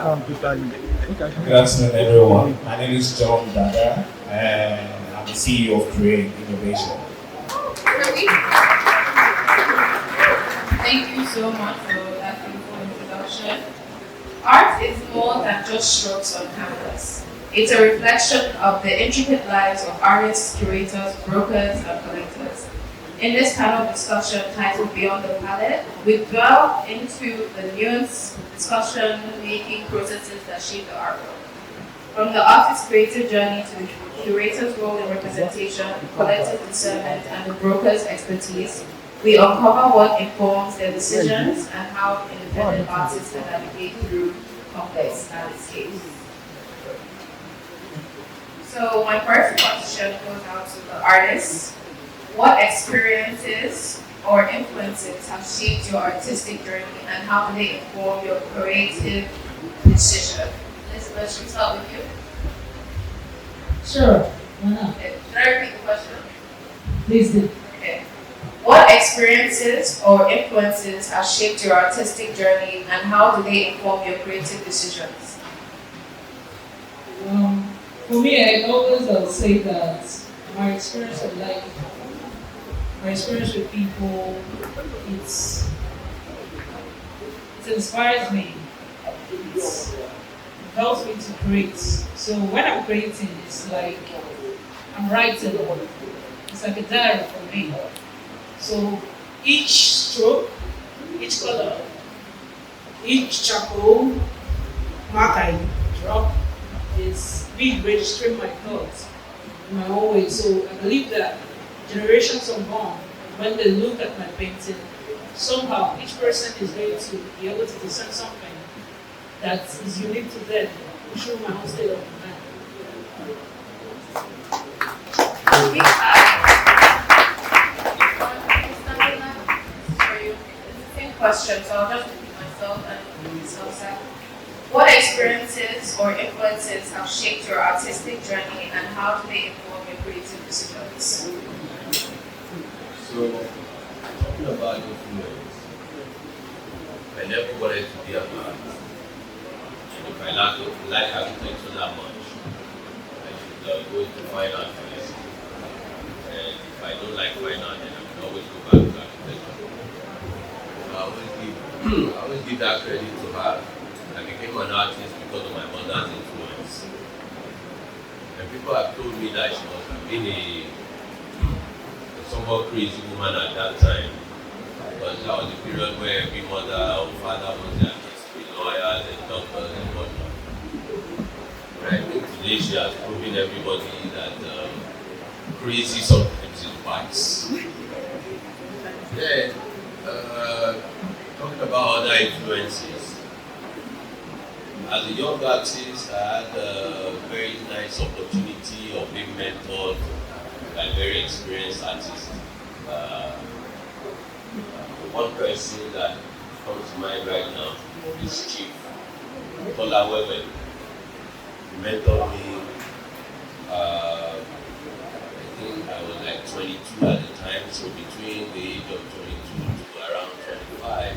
Good afternoon, everyone. My name is Dada, and I'm the CEO of Create Innovation. Thank you so much for that beautiful introduction. Art is more than just strokes on canvas. It's a reflection of the intricate lives of artists, curators, brokers, and collectors. In this panel discussion titled Beyond the Palette, we dwell into the nuanced discussion-making processes that shape the artwork. From the artist's creative journey to the curator's role in representation, collective discernment, and the broker's expertise, we uncover what informs their decisions and how independent artists can navigate through complex landscapes. So my first question goes out to the artists. What experiences or influences have shaped your artistic journey and how do they inform your creative decision? Elizabeth, should we start with you? Sure, why not? Okay. Should I repeat the question? Please do. Okay. What experiences or influences have shaped your artistic journey and how do they inform your creative decisions? For me, I always say that my experience of life, my experience with people, it inspires me. It helps me to create. So when I'm creating, it's like I'm writing. It's like a diary for me. So each stroke, each color, each charcoal mark I drop is me registering my thoughts in my own way. So I believe that generations unborn, when they look at my painting, somehow each person is going to be able to discern something that is unique to them through my own state of mind. Question, so I'll just repeat myself and myself. What experiences or influences have shaped your artistic journey and how do they inform your creative decisions? So, talking about influence, I never wanted to be an artist. And if I like architecture that much, I should go into fine art first. And if I don't like fine art, then I can always go back to architecture. I always give that credit to her. I became an artist because of my mother's influence. And people have told me that she must have been a somewhat crazy woman at that time. Because that was the period where every mother or father was there to be lawyers and doctors and whatnot. But I think today she has proven everybody that crazy sometimes is wise. Then, talking about other influences, as a young artist, I had a very nice opportunity of being mentored by very experienced artists. One person that comes to mind right now is Chief Tola Wewe. He mentored me. I think I was like 22 at the time, so between the age of 22 to around 25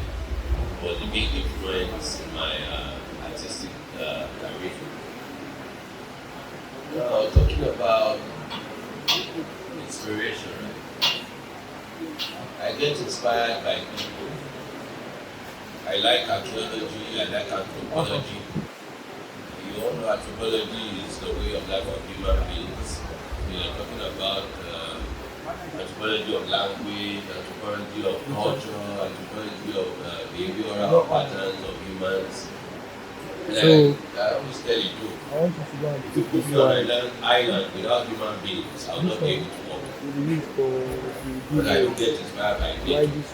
was a big influence in my artistic career. Now, talking about inspiration, right? I get inspired by people. I like archaeology, I like anthropology. You all know anthropology is the way of life of human beings. We are talking about anthropology of language, anthropology of culture, anthropology of behavioral patterns of humans. And I always tell you, if you put me on an island without human beings, I will not be able to walk. But I don't get inspired by nature.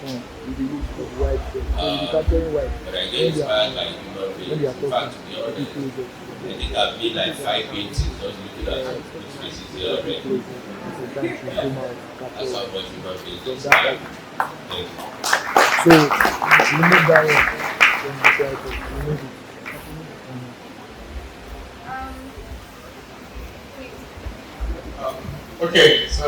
But I get inspired by human beings. In fact, to be honest, I think I've made like 5 paintings just looking at which faces they already. That's how much human beings inspire. Thank you. So, remove that one. Remove it. Okay, so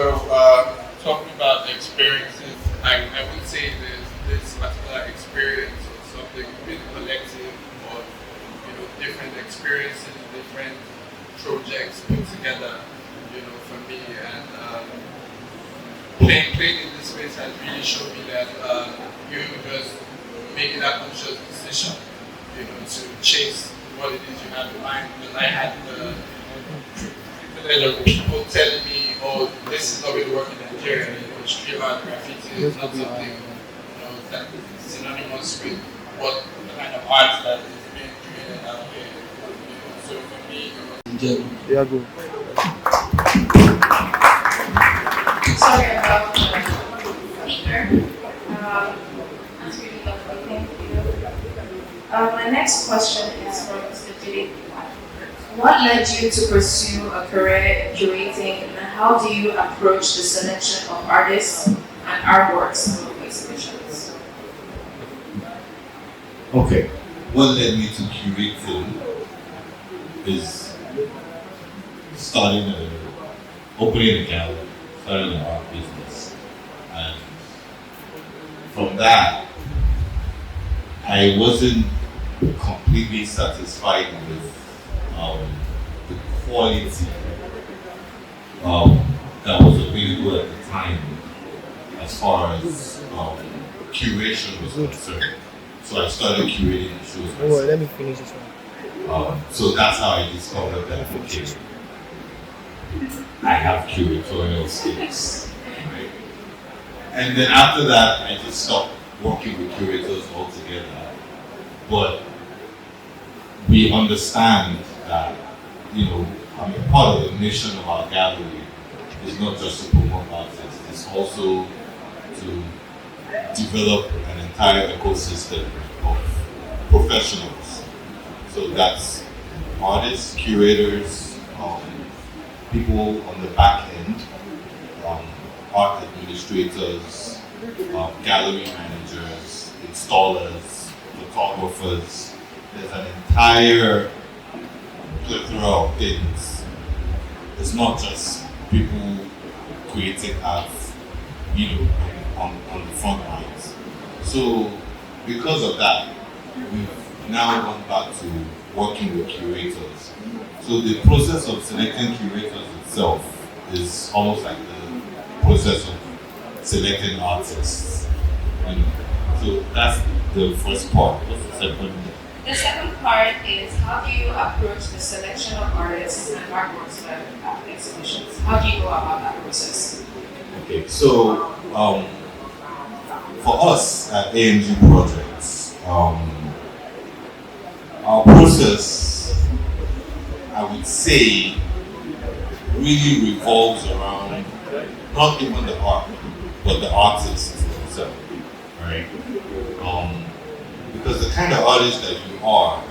talking about experiences, I would say there's this particular experience or something in collective or different experiences, different projects put together, for me. And playing in this space has really shown me that you just making that conscious decision, to chase what it is you have in mind. Because I had the privilege of people telling me, "Oh, this is not going to work in Nigeria. Street art graffiti is not something that is synonymous with what kind of art that is being created out here." So for me, Yeah, go. Sorry about the speaker. That's really lovely, thank you. My next question is for Mr. Jide. What led you to pursue a career in curating, and how do you approach the selection of artists and artworks for exhibitions? Okay, what led me to curating is opening a gallery, starting an art business, and from that, I wasn't completely satisfied with the quality that was available at the time as far as curation was concerned. So I started curating shows myself. Oh, let me finish this one. So that's how I discovered that I have curatorial skills. Right? And then after that, I just stopped working with curators altogether. But we understand that, part of the mission of our gallery is not just to promote artists, it's also to develop an entire ecosystem of professionals. So that's artists, curators, people on the back end, art administrators, gallery managers, installers, photographers. There's an entire plethora of things. It's not just people creating art, on the front lines. So because of that, we've now gone back to working with curators. So the process of selecting curators itself is almost like the process of selecting artists. So that's the first part. What's the second? The second part is, how do you approach the selection of artists and artworks for exhibitions? How do you go about that process? Okay, so for us at AMG Projects, our process, I would say, really revolves around not even the art, but the artist itself, right? Because the kind of artist that you are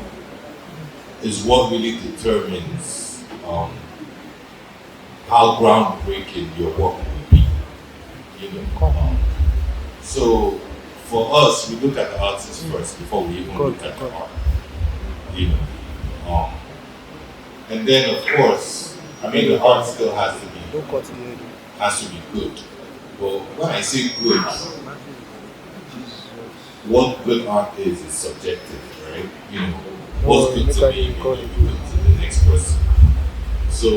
is what really determines how groundbreaking your work will be. So for us, we look at the artist first before we even look at the art. And then of course, the art still has to be good. But when I say good, what good art is subjective, right? What's good to me may not be good to the next person. So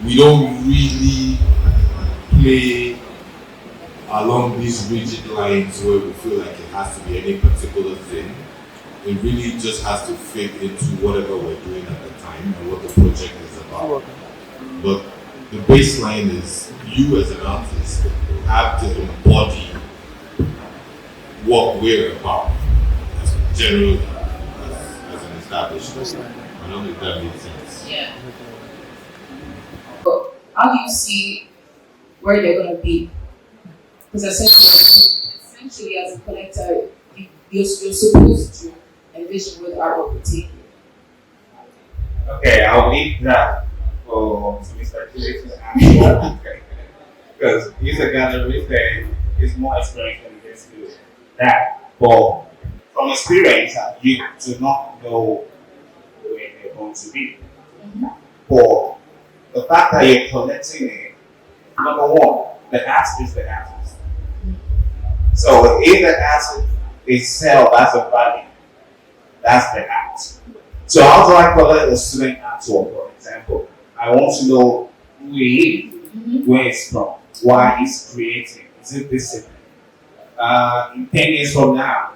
we don't really play along these rigid lines where we feel like it has to be any particular thing. It really just has to fit into whatever we're doing at the time and what the project is about. But the baseline is you as an artist have to embody what we're about generally as an establishment. I don't know if that makes sense. Yeah. How do you see where they're going to be? Because essentially as a collector, you're supposed to envision where the artwork will take you. Okay, I'll leave that for Mr. Jide to answer. Because he's a gallerist and he's more experienced than this to that. But from experience, you do not know where they're going to be. But the fact that you're collecting it, number one, the artist is the artist. So if the artist itself has a value, That's the act. So how do I collect a student artwork, for example? I want to know who he is, where it's from, why he's creating, is it discipline? In 10 years from now,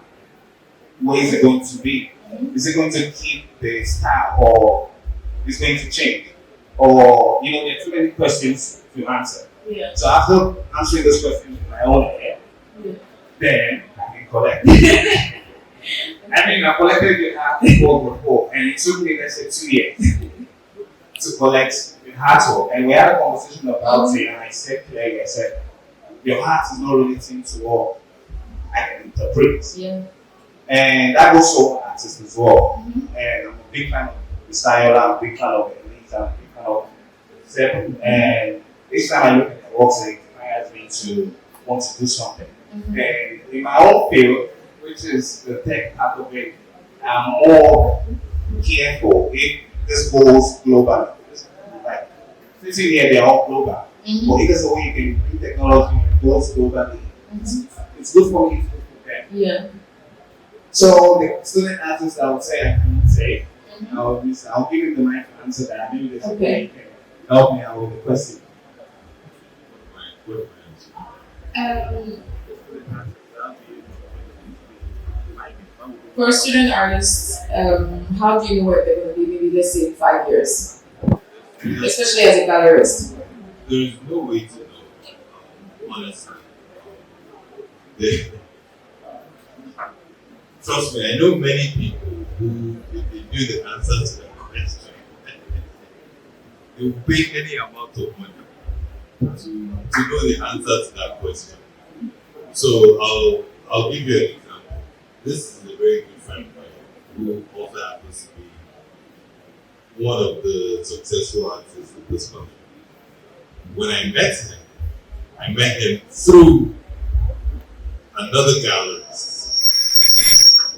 where is it going to be? Is it going to keep the style or is it going to change? Or, there are too many questions to answer. Yeah. So after answering those questions in my own head, then I can collect. I collected the artwork before, and it took me, let's say, 2 years to collect the artwork. And we had a conversation about it, and I said clearly, I said, your heart is not relating to what I can interpret. Yeah. And that goes for artists as well. And I'm a big fan of the style, I'm a big fan of the elite, I'm a big fan of Seven. And each time I look at the works, it inspires me to want to do something. And in my own field, which is the tech part of it, I'm more careful if this goes global. Like, sitting here, they're all global. But if there's a way you can bring technology and goes globally, it's good for me, it's good for them. Yeah. So the student artist, I would say, I cannot say. I'll give you the mic to answer that. Maybe there's a way you can help me out with the question. For student artists, how do you know where they're going to be? Maybe let's say in 5 years, especially as a gallerist. There is no way to know, honestly. Trust me, I know many people who, if they knew the answer to that question, they would pay any amount of money to know the answer to that question. So I'll give you an example. This is a very good friend of mine who also happens to be one of the successful artists in this country. When I met him through another gallerist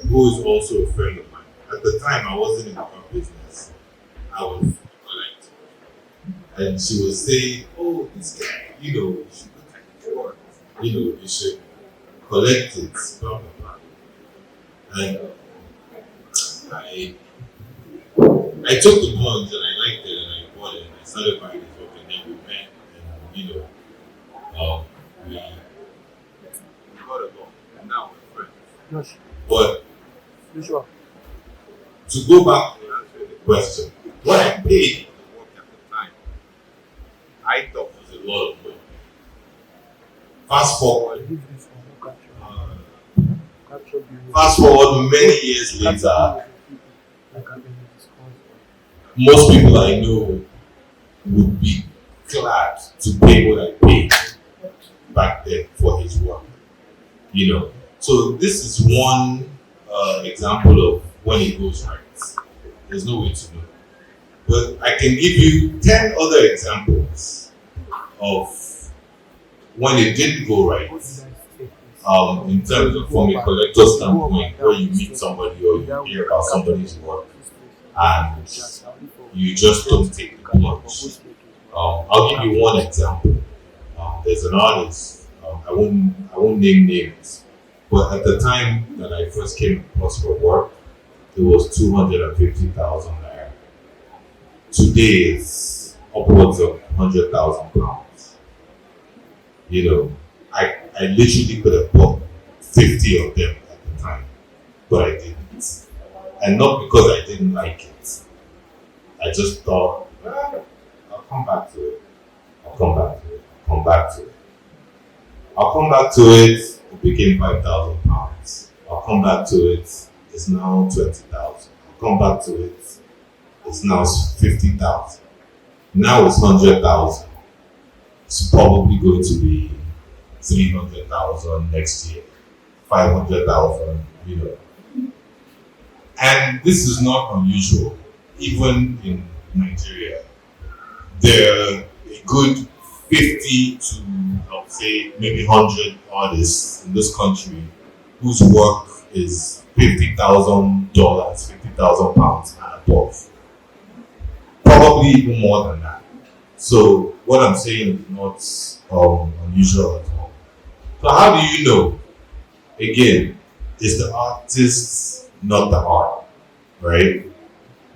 who is also a friend of mine. At the time, I wasn't in the art business. I was collecting. And she was saying, oh, this guy, you should look at your work. You should collect it, blah, blah, blah. And I took the plunge and I liked it and I bought it and I started buying his work and then we met and, we got along and now we're friends. But to go back to answer the question, what I paid for the work at the time, I thought was a lot of money. Fast forward many years later, most people I know would be glad to pay what I paid back then for his work. So this is one example of when it goes right. There's no way to know. But I can give you 10 other examples of when it didn't go right. In terms of from a collector standpoint, where you meet somebody or you hear about somebody's work and you just don't take the plunge. I'll give you one example. There's an artist, I won't name names, but at the time that I first came across her work, it was 250,000 naira. Today it's upwards of 100,000 pounds. I literally could have bought 50 of them at the time, but I didn't. And not because I didn't like it. I just thought, I'll come back to it. I'll come back to it. It became 5,000 pounds. I'll come back to it. It's now 20,000. I'll come back to it. It's now 50,000. Now it's 100,000. It's probably going to be 300,000 next year, 500,000, And this is not unusual. Even in Nigeria, there are a good 50 to, I would say, maybe 100 artists in this country whose work is $50,000, 50,000 pounds and above. Probably even more than that. So what I'm saying is not unusual at all. So how do you know? Again, it's the artist, not the art. right?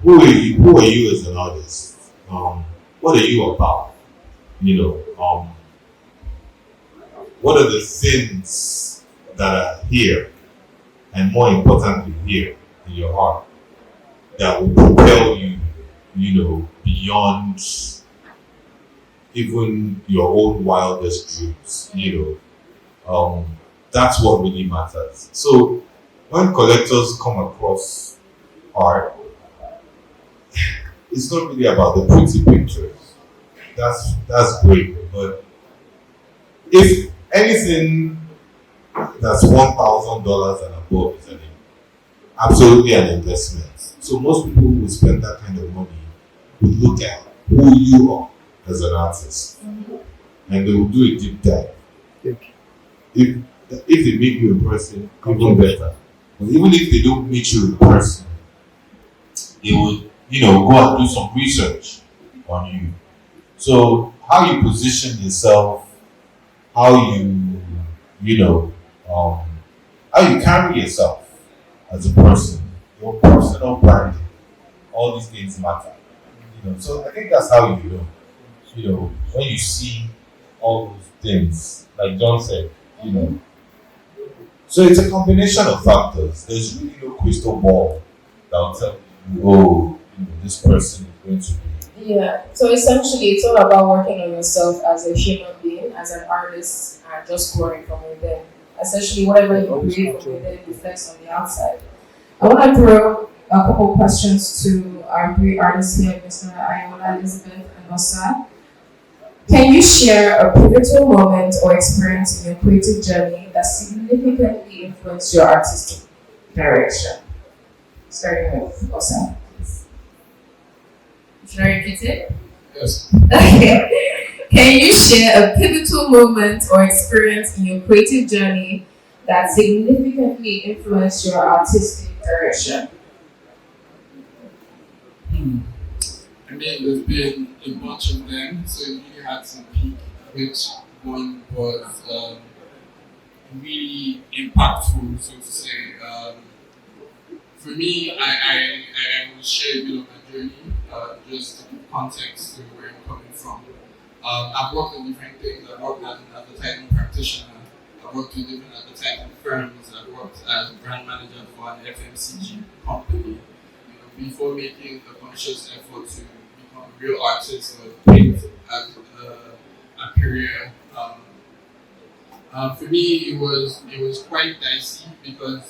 Who are you? Who are you as an artist? What are you about? You know, what are the things that are here, and more importantly, here in your heart, that will propel you, you know, beyond even your own wildest dreams, you know. That's what really matters. So when collectors come across art, it's not really about the pretty pictures. That's great, but if anything that's $1,000 and above is absolutely an investment. So most people who spend that kind of money would look at who you are as an artist, and they will do a deep dive. If they make you a person, even better. But even if they don't meet you in person, they would, you know, go and do some research on you. So how you position yourself, how you know, how you carry yourself as a person, your personal branding, all these things matter. You know, so I think that's how you know. You know, when you see all those things, like John said, you know. So it's a combination of factors. There's really no crystal ball that will tell you, oh, you know, this person is going to be. Yeah, so essentially it's all about working on yourself as a human being, as an artist, and just growing from within. Essentially, whatever you create from within reflects on the outside. I want to throw a couple questions to our three artists here, Mr. Ayoola, Elizabeth, and Osa. Can you share a pivotal moment or experience in your creative journey that significantly influenced your artistic direction? Starting with Osa. Should I repeat it? Yes. Okay. Can you share a pivotal moment or experience in your creative journey that significantly influenced your artistic direction? I mean, there's been a bunch of them, so it really had to pick which one was really impactful, so to say. For me, I will share a bit of my journey, just to give context to where I'm coming from. I've worked on different things. I've worked as an advertising practitioner. I've worked with different advertising firms. I've worked as brand manager for an FMCG company. Before making a conscious effort to become a real artist or paint as a career. For me, it was quite dicey because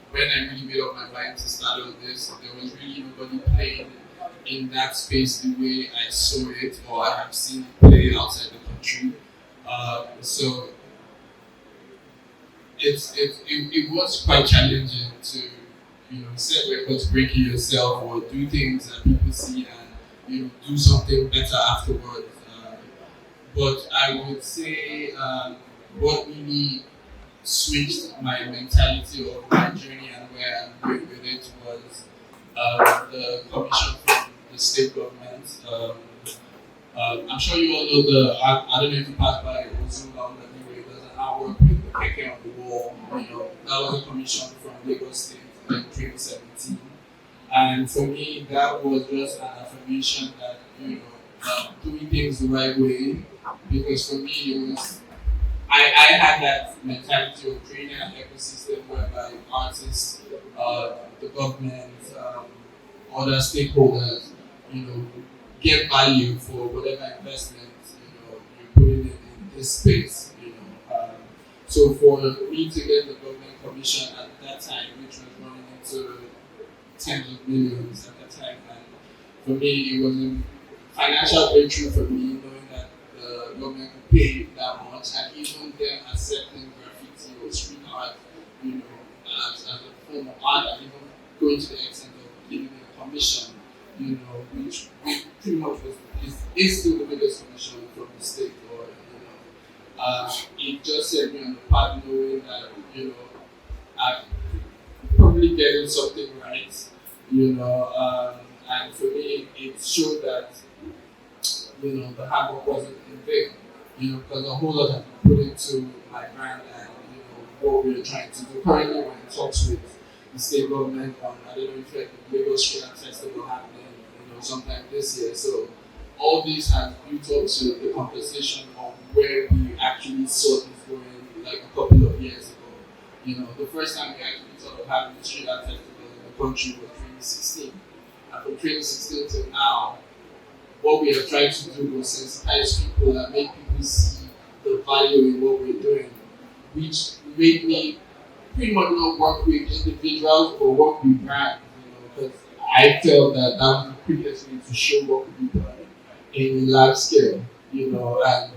when I really made up my mind to start all this, there was really nobody playing in that space the way I saw it or I have seen it play outside the country. So it was quite challenging to set records breaking yourself or do things that people see and do something better afterwards. But I would say what really switched my mentality of my journey and where I'm going with it was the commission from the state government. I'm sure you all know I don't know if you passed by Ogunsanya on the way. There's an artwork with the Tikera on the wall. That was a commission from Lagos State in 2017. And for me, that was just an affirmation that, doing things the right way. Because for me, it was, I had that mentality of creating an ecosystem whereby artists, the government, other stakeholders, get value for whatever investment, you put in this space, So for me to get the government commission at that time, which was running into tens of millions at that time, and for me it was a financial breakthrough for me, knowing that the government could pay that much, and even them accepting graffiti or street art, as a form of art, and even going to the extent of giving me a commission, which pretty much is still the biggest commission from the state, or it just set me on the path knowing that, I'm probably getting something right, and for me, it showed that, the hard work wasn't in vain, because a whole lot has been put into my brand and, what we're trying to do. Currently, we're in talks with the state government on, I don't know if like the Lagos Street Art Festival happening, sometime this year. So all these has built up to the conversation on where we actually saw this going like a couple of years ago. The first time we actually thought of having the Street Art Festival in the country was 2016. And from 2016 till now, what we have tried to do was sensitize people and make people see the value in what we're doing, which made me pretty much not work with individuals or work with brands, because I felt that was the quickest way to show what could be done in a large scale, and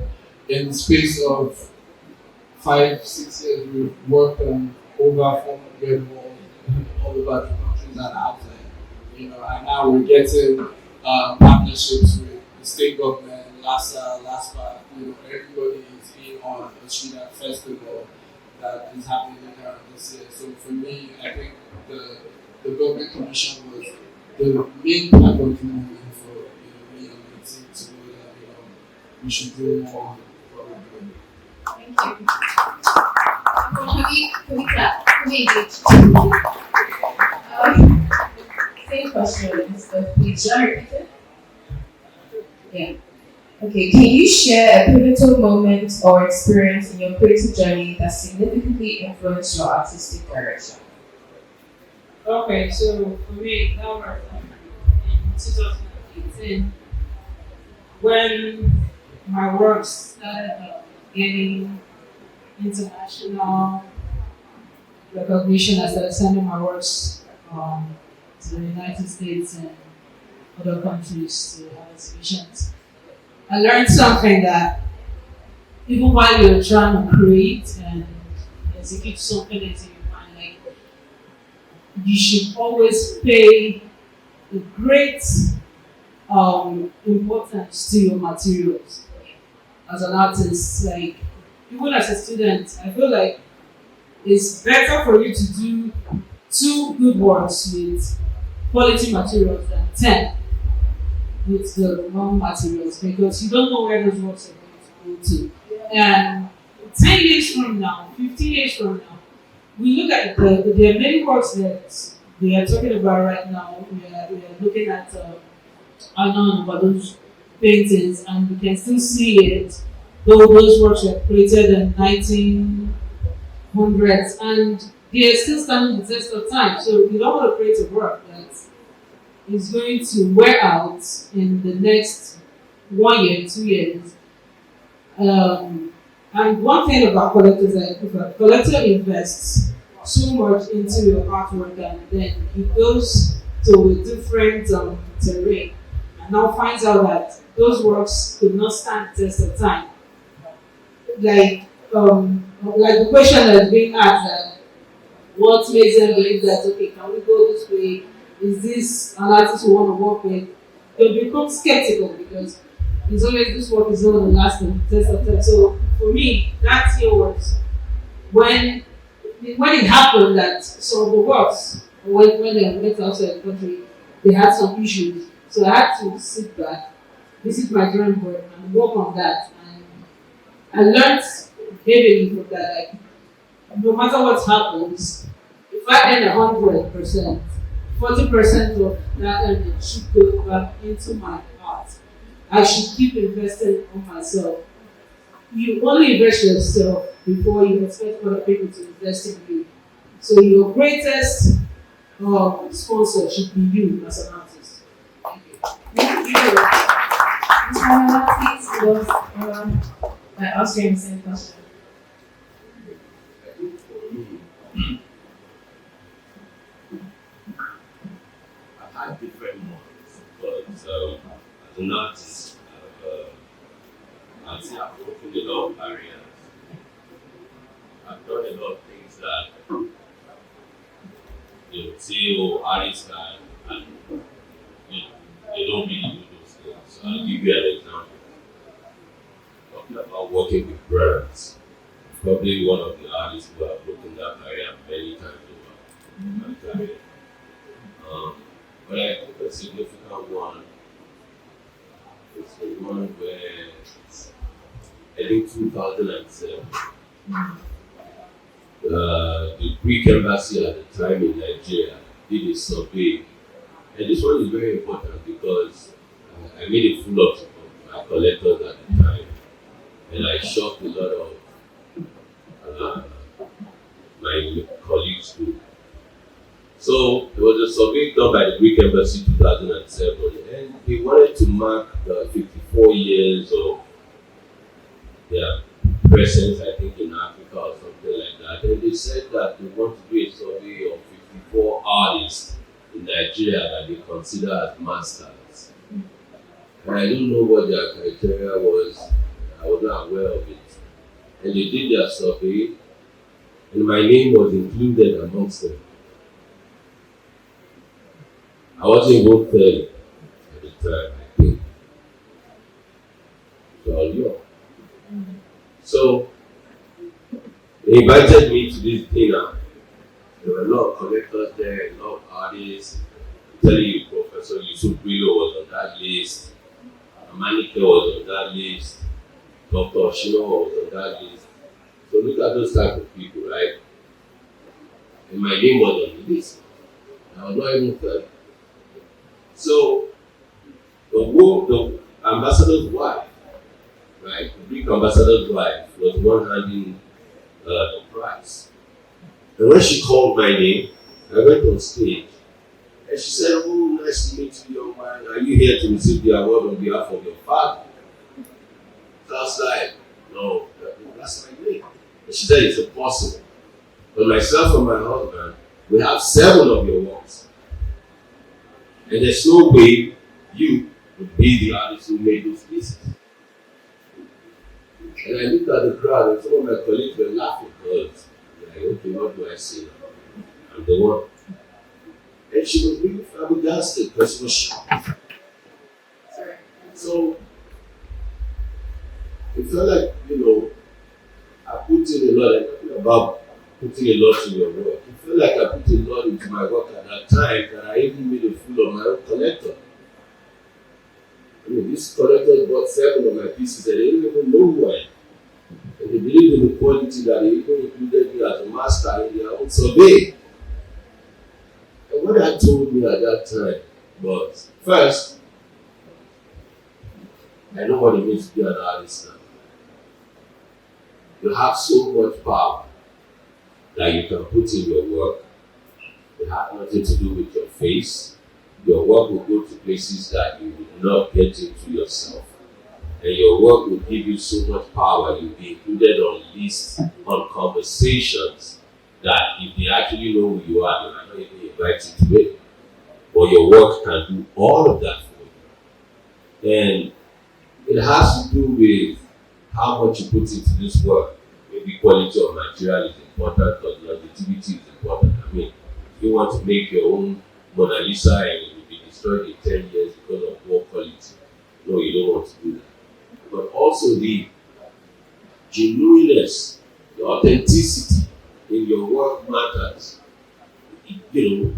in the space of 5-6 years, we've worked on over 400 malls all over the countries and outside, and now we're getting partnerships with the state government, LASPA, everybody is in on a street art festival that is happening later this year. So for me, I think the government commission was the main pivotal moment for me and my team to know that we should do more what we're doing. Thank you. Can we clap? Can we engage? Same question, but please, should I repeat it? Yeah. Okay, can you share a pivotal moment or experience in your creative journey that significantly influenced your artistic direction? Okay, so for me, that was in 2018 when my work started gaining international recognition. I started sending my works to the United States and other countries to have exhibitions. I learned something that even while you're trying to create and execute something into your mind, like you should always pay a great importance to your materials. As an artist, like even as a student, I feel like it's better for you to do 2 good works with quality materials than 10 with the wrong materials, because you don't know where those works are going to go to. And 10 years from now, 15 years from now, we look at there are many works that we are talking about right now. We are looking at those paintings, and we can still see it, though those works were created in 1900s, and they are still standing the test of time. So we don't want to create a work that is going to wear out in the next 1 year, 2 years. And one thing about collectors is that if a collector invests so much into your artwork and then he goes to a different terrain and now finds out that those works could not stand the test of time. Like the question that's being asked, that what makes them believe that, okay, can we go this way? Is this an artist we want to work with? They'll become skeptical because it's always this work is not going to last the test of time. So for me, that year was when it happened that some of the works, when they went outside the country, they had some issues. So I had to sit back, visit my drawing board, and work on that. And I learned heavily from that. Like, no matter what happens, if I earn 100%, 40% of that earning should go back into my art. I should keep investing on myself. You only invest yourself before you expect other people to invest in you. So your greatest sponsor should be you as an artist. Thank you. Thank you. Ms. Panelists was by answering the same question. I've had different ones, but as an artist, I've broken a lot of barriers. I've done a lot of things that say, artists can, and they don't really do those things. So I'll give you an example. Talking about working with brands, probably one of the artists who have broken that barrier many times over my career. But I think a significant one is the one where I think 2007. the Greek embassy at the time in Nigeria did a survey, and this one is very important because I made a fool of my collectors at the time, and I shocked a lot of my colleagues too. So there was a survey done by the Greek embassy 2007, and they wanted to mark the 54 years of their presence, I think, in Africa or something like that. And they said that they want to do a survey of 54 artists in Nigeria that they consider as masters. And I don't know what their criteria was. I was not aware of it. And they did their survey, and my name was included amongst them. I wasn't even 30 at the time, I think. So they invited me to this dinner. There were a lot of collectors there, a lot of artists. I'm telling you, Professor Yusuf Brillo was on that list. Amanike was on that list. Dr. Oshino was on that list. So look at those type of people, right? And my name was on the list. I was not even 30. So the ambassador's wife, right? The Greek ambassador's wife was one handing the prize. And when she called my name, I went on stage and she said, "Oh, nice to meet you, young man. Are you here to receive the award on behalf of your father?" So I was like, "No, that's my name." And she said, "It's impossible. But myself and my husband, we have 7 of your works. And there's no way you would be the artist who made those pieces." And I looked at the crowd and some of my colleagues were laughing because, like, okay, what do I say now? I'm the one. And she was really flabbergasted because she was shocked. So it felt like, I put in a lot. I'm talking about putting a lot in your work. It felt like I put a lot into my work at that time that I even made a fool of my own collector. I mean, these collectors bought 7 of my pieces and they didn't even know who I am. And they believed in the quality that they even included me as a master in their own survey. And what I told me at that time was, first, I know what it means to be an artist now. You have so much power that you can put in your work. It has nothing to do with your face. Your work will go to places that you would not get into yourself. And your work will give you so much power. You'll be included on lists, on conversations that if they actually know who you are, they might not even invite you to it. But your work can do all of that for you. And it has to do with how much you put into this work. Maybe quality of material is important, but longevity is important. I mean, if you want to make your own Mona Lisa and it will be destroyed in 10 years because of poor quality, no, you don't want to do that. But also the genuineness, the authenticity in your work matters. The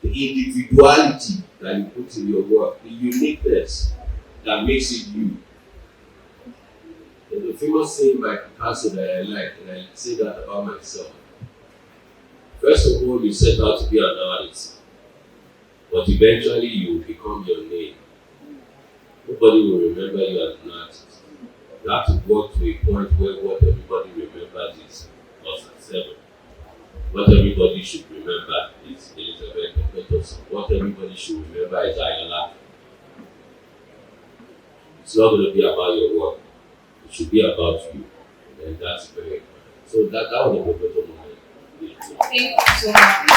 individuality that you put in your work, the uniqueness that makes it you. There's a famous saying by Picasso that I like, and I say that about myself. First of all, you set out to be an artist, but eventually you will become your name. Nobody will remember you as an artist. You have to work to a point where what everybody remembers is us at 7. What everybody should remember is Elizabeth Ekpetorson. What everybody should remember is Ayoola. It's not going to be about your work. It should be about you. And that's very important. So that was a better moment. Thank you so much.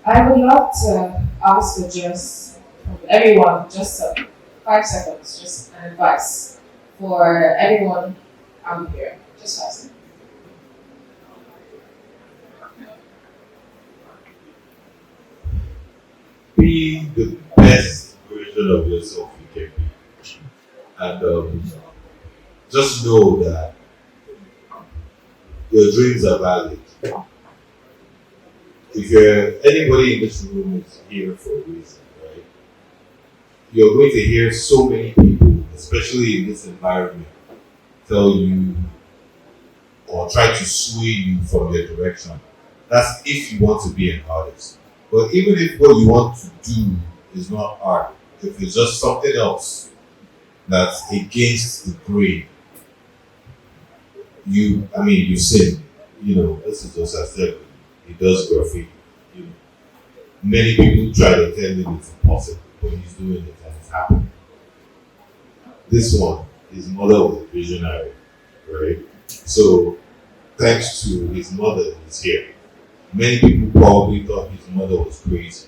I would love to ask for just everyone, just 5 seconds, just an advice for everyone out here. Just 5 seconds. Be the best version of yourself you can be. And just know that your dreams are valid. If anybody in this room is here for a reason, right? You're going to hear so many people, especially in this environment, tell you or try to sway you from your direction. That's if you want to be an artist. But even if what you want to do is not art, if it's just something else that's against the grain, you sin. This is just as said, he does graffiti. Many people try to tell him it's impossible, but he's doing it and it's happening. This one, his mother was a visionary, right? So, thanks to his mother, he's here. Many people probably thought his mother was crazy.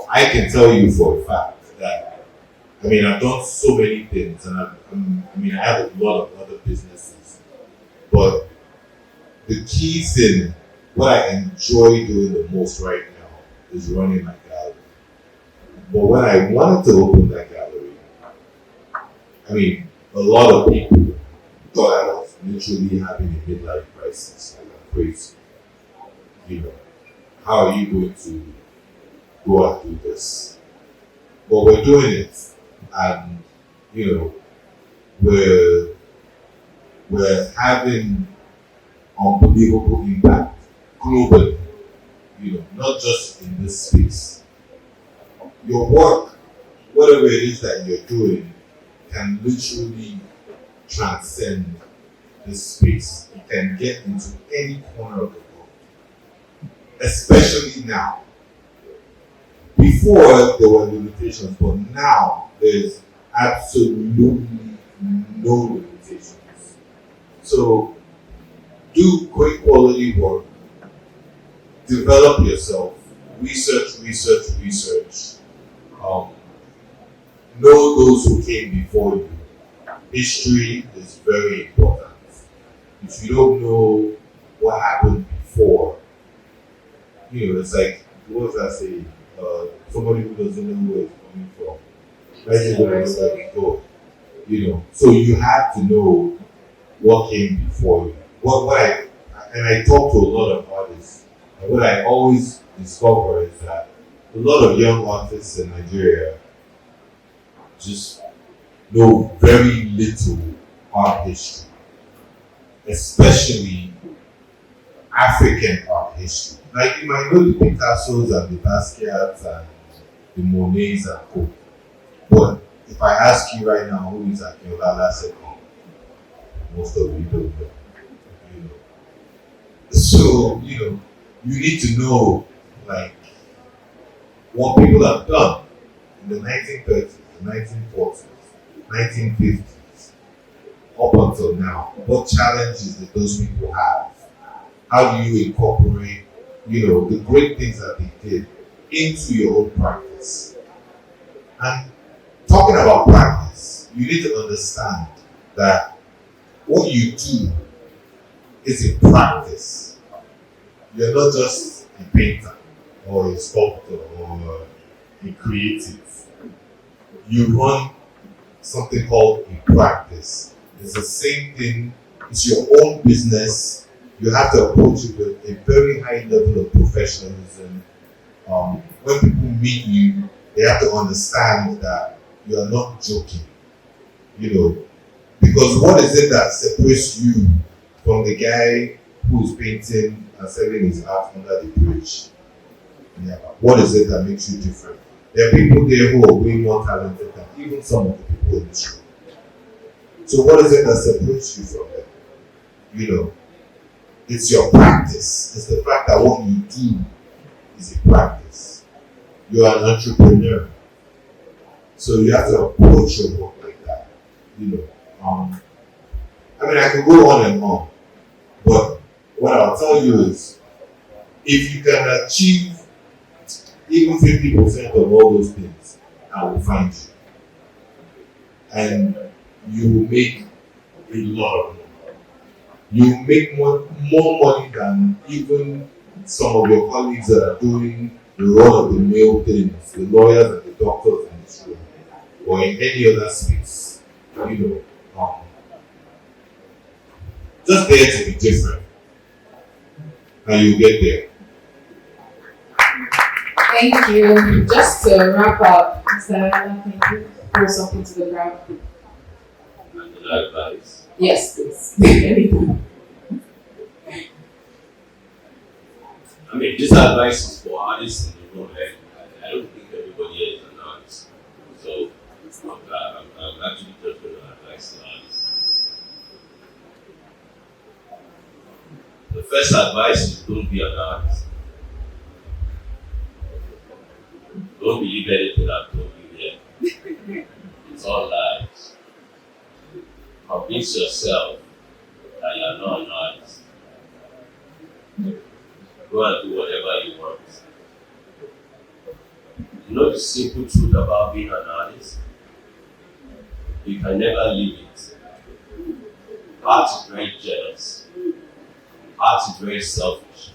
I can tell you for a fact that, I've done so many things, and I have a lot of other businesses, but the key thing, what I enjoy doing the most right now is running my gallery. But when I wanted to open that gallery, a lot of people thought I was literally having a midlife crisis, like I'm crazy. How are you going to go and do this? But we're doing it, and we're having unbelievable impact globally, not just in this space. Your work, whatever it is that you're doing, can literally transcend this space. You can get into any corner of the world, especially now. Before there were limitations, but now there's absolutely no limitations. So do great quality work, develop yourself, research. Know those who came before you. History is very important. If you don't know what happened before, it's like, what does that say? Somebody who doesn't know where it's coming from. That's just going to look like go. So you have to know what came before you. I talk to a lot of artists, and what I always discover is that a lot of young artists in Nigeria just know very little art history, especially African art history. Like you might know the Picassos and the Basquiats and the Monets and co. But if I ask you right now who is Ayoola second, most of you don't know. So, you need to know like what people have done in the 1930s, the 1940s, 1950s, up until now. What challenges that those people have? How do you incorporate, the great things that they did into your own practice? And talking about practice, you need to understand that what you do is a practice. You're not just a painter or a sculptor or a creative. You run something called a practice. It's the same thing. It's your own business. You have to approach it with a very high level of professionalism. When people meet you, they have to understand that you are not joking. Because what is it that separates you from the guy who's painting and selling his art under the bridge? Yeah. What is it that makes you different? There are people there who are way more talented than even some of the people in this room. So what is it that separates you from them? It's your practice. It's the fact that what you do is a practice. You are an entrepreneur. So you have to approach your work like that. I could go on and on, but what I'll tell you is, if you can achieve even 50% of all those things, I will find you. And you will make a lot of money. You will make more money than even some of your colleagues that are doing the run-of-the-mill things, the lawyers and the doctors in this room, or in any other space. Just there to be different, and you get there. Thank you. Just to wrap up, Dada, can you throw something to the ground? Advice. Yes, please. I mean, this advice is for artists in the room, and I don't think everybody here is an artist. So I'm actually just going to advise the artists. The first advice is don't be an artist. Don't believe anything I told you here. It's all lies. Convince yourself that you are not an artist. Go and do whatever you want. You know the simple truth about being an artist? You can never leave it. Art is very jealous. Art is very selfish.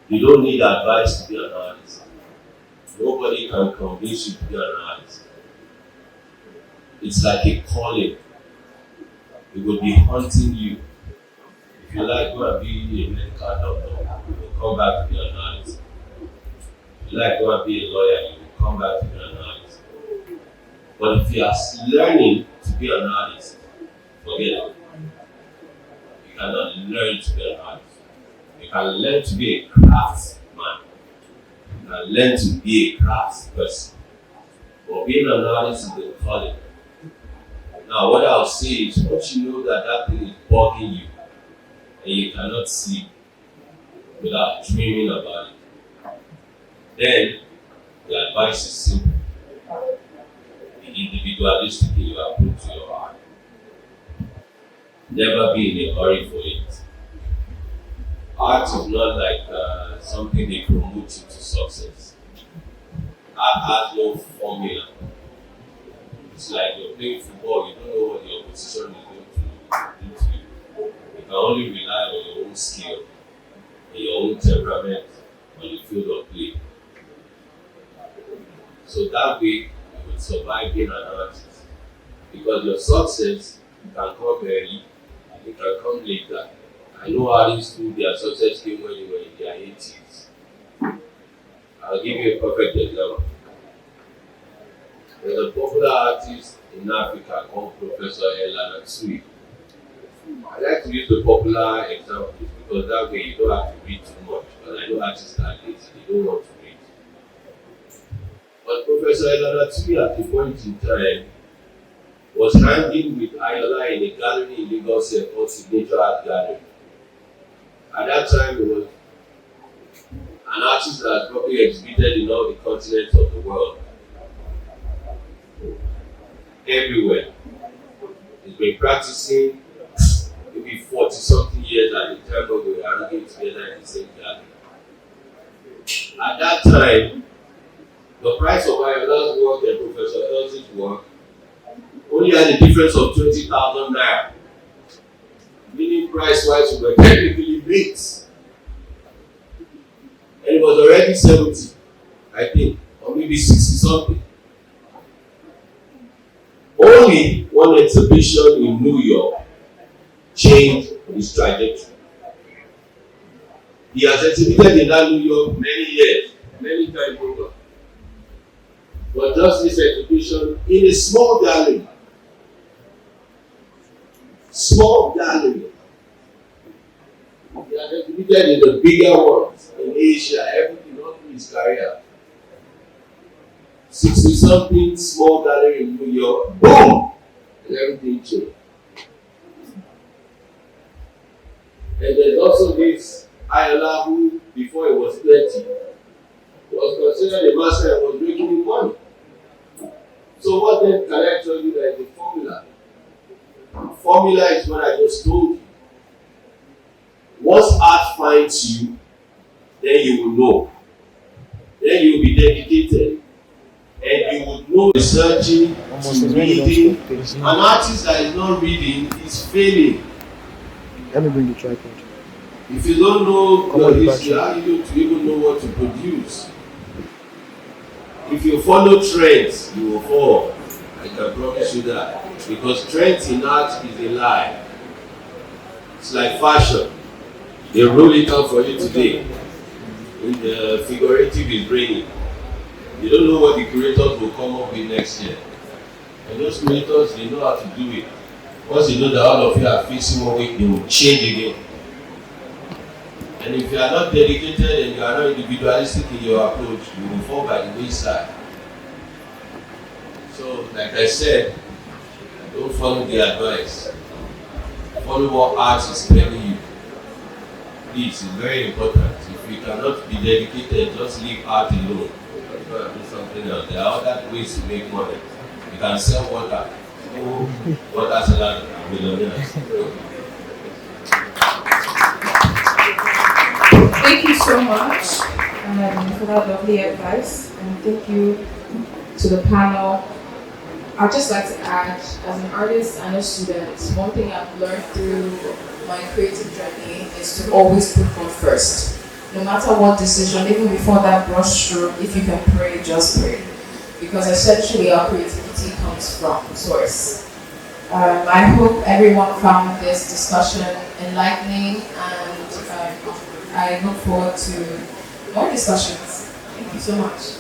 You don't need advice to be an artist. Nobody can convince you to be an artist. It's like a calling. It will be haunting you. If you like, go and be a medical doctor, you will come back to be an artist. If you like, go and be a lawyer, you will come back to be an artist. But if you are learning to be an artist, forget it. You cannot learn to be an artist. You can learn to be a craftsman. You can learn to be a craftsperson. But being an artist is a calling. Now, what I'll say is, once you know that that thing is bugging you, and you cannot sleep without dreaming about it, then the advice is simple. Be individualistic in your approach to your art. Never be in a hurry for it. Art is not like something they promote you to success. Art has no formula. It's like you're playing football, you don't know what the opposition is going to do to you. You can only rely on your own skill and your own temperament on the field of play. So that way, you will survive being an artist. Because your success can come early, it can come later. I know artists who their success came when they were in their 80s. I'll give you a perfect example. There's a popular artist in Africa called Professor Ayoola. I like to use the popular examples because that way you don't have to read too much. Because I know artists are lazy, they don't want to read. But Professor Ayoola at a point in time was hanging with Ayoola in a gallery in Lagos called Signature Art Gallery. At that time, it was an artist that had probably exhibited in all the continents of the world. Everywhere. He's been practicing maybe 40-something years at the time when we were hanging together in the same gallery. At that time, the price of Ayoola's work and Professor Elsie's work only had a difference of 20,000 naira. Meaning price-wise, we were technically mates. And it was already 70, I think, or maybe 60-something. Only one exhibition in New York changed his trajectory. He has exhibited in that New York many years, many times over. But just this exhibition in a small gallery. Small gallery. He has exhibited in the bigger ones in Asia, everything all through his career. 60-something small gallery in New York, boom! And everything changed. And there's also this Ayoola who, before he was 30, was considered a master and was making him money. So what then can I tell you that is the formula? Formula is what I just told you. Once art finds you, then you will know. Then you will be dedicated. And you would know researching, reading. An artist that is not reading is failing. Let me bring the tripod. If you don't know your history, how are you to even know what to produce? If you follow trends, you will fall. I can promise you that. Because trends in art is a lie. It's like fashion. They roll it out for you today. When the figurative is raining. You don't know what the curators will come up with next year. And those curators, they know how to do it. Once you know that all of you are facing one way, they will change again. And if you are not dedicated and you are not individualistic in your approach, you will fall by the wayside. So, like I said, don't follow the advice. Follow what art is telling you. This is very important. If you cannot be dedicated, just leave art alone. Go and do something else. There are other ways to make money. You can sell water. Water sellers are millionaires. Thank you so much for that lovely advice, and thank you to the panel. I'd just like to add, as an artist and a student, one thing I've learned through my creative journey is to always put God first. No matter what decision, even before that brush stroke, if you can pray, just pray. Because essentially our creativity comes from source. I hope everyone found this discussion enlightening, and I look forward to more discussions. Thank you so much.